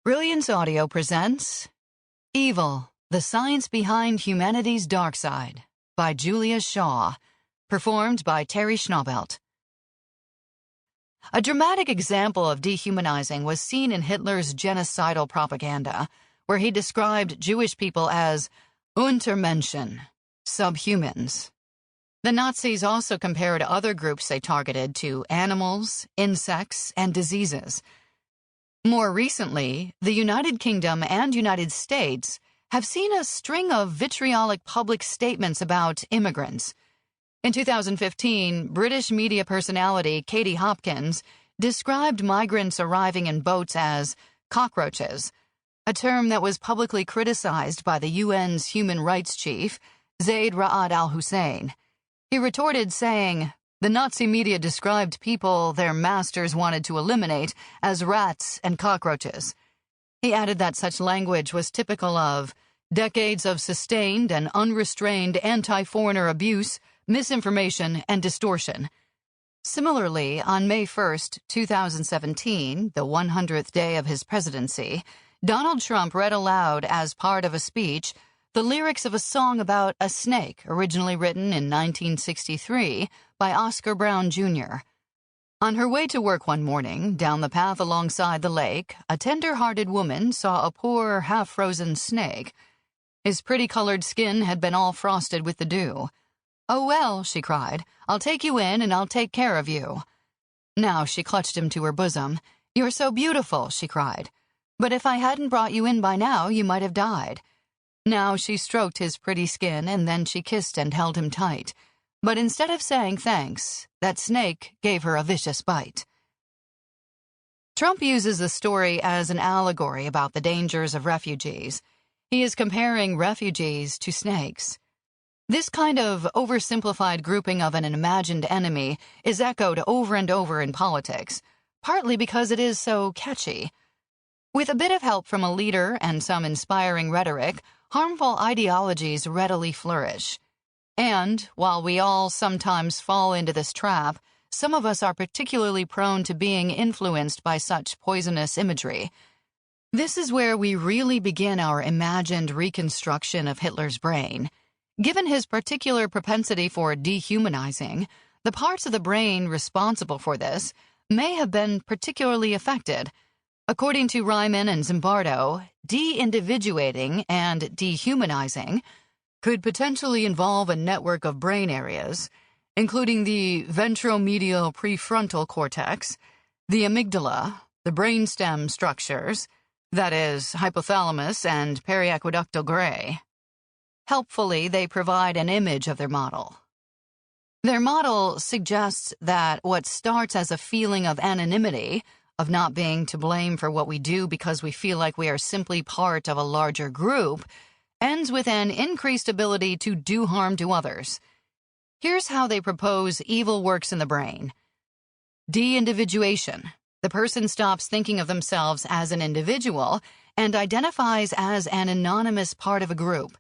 Brilliance Audio presents Evil, the Science Behind Humanity's Dark Side by Julia Shaw, performed by Terry Schnaubelt. A dramatic example of dehumanizing was seen in Hitler's genocidal propaganda, where he described Jewish people as Untermenschen, subhumans. The Nazis also compared other groups they targeted to animals, insects, and diseases. More recently, the United Kingdom and United States have seen a string of vitriolic public statements about immigrants. In 2015, British media personality Katie Hopkins described migrants arriving in boats as cockroaches, a term that was publicly criticized by the UN's human rights chief, Zaid Ra'ad al-Hussein. He retorted saying, "The Nazi media described people their masters wanted to eliminate as rats and cockroaches." He added that such language was typical of decades of sustained and unrestrained anti-foreigner abuse, misinformation, and distortion. Similarly, on May 1st, 2017, the 100th day of his presidency, Donald Trump read aloud as part of a speech the lyrics of a song about a snake originally written in 1963 by Oscar Brown Jr. On her way to work one morning, down the path alongside the lake, a tender-hearted woman saw a poor, half-frozen snake. His pretty-colored skin had been all frosted with the dew. "Oh, well," she cried, "I'll take you in and I'll take care of you." Now she clutched him to her bosom. "You're so beautiful," she cried. "But if I hadn't brought you in by now, you might have died." Now she stroked his pretty skin and then she kissed and held him tight. But instead of saying thanks, that snake gave her a vicious bite. Trump uses the story as an allegory about the dangers of refugees. He is comparing refugees to snakes. This kind of oversimplified grouping of an imagined enemy is echoed over and over in politics, partly because it is so catchy. With a bit of help from a leader and some inspiring rhetoric, harmful ideologies readily flourish. And, while we all sometimes fall into this trap, some of us are particularly prone to being influenced by such poisonous imagery. This is where we really begin our imagined reconstruction of Hitler's brain. Given his particular propensity for dehumanizing, the parts of the brain responsible for this may have been particularly affected. According to Ryman and Zimbardo, de-individuating and dehumanizing could potentially involve a network of brain areas, including the ventromedial prefrontal cortex, the amygdala, the brainstem structures, that is, hypothalamus and periaqueductal gray. Helpfully, they provide an image of their model. Their model suggests that what starts as a feeling of anonymity, of not being to blame for what we do because we feel like we are simply part of a larger group, ends with an increased ability to do harm to others. Here's how they propose evil works in the brain. De-individuation. The person stops thinking of themselves as an individual and identifies as an anonymous part of a group.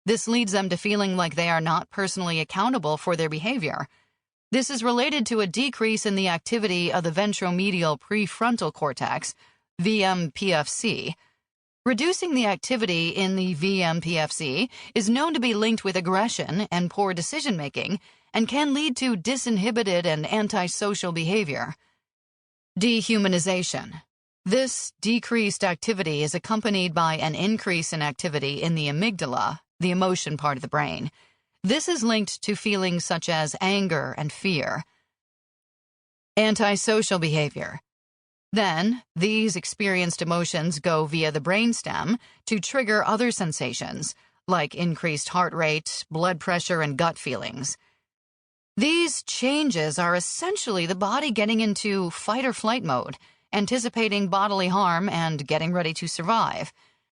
This leads them to feeling like they are not personally accountable for their behavior. This is related to a decrease in the activity of the ventromedial prefrontal cortex, VMPFC. Reducing the activity in the VMPFC is known to be linked with aggression and poor decision-making and can lead to disinhibited and antisocial behavior. Dehumanization. This decreased activity is accompanied by an increase in activity in the amygdala, the emotion part of the brain. This is linked to feelings such as anger and fear. Antisocial behavior. Then, these experienced emotions go via the brainstem to trigger other sensations, like increased heart rate, blood pressure, and gut feelings. These changes are essentially the body getting into fight-or-flight mode, anticipating bodily harm and getting ready to survive.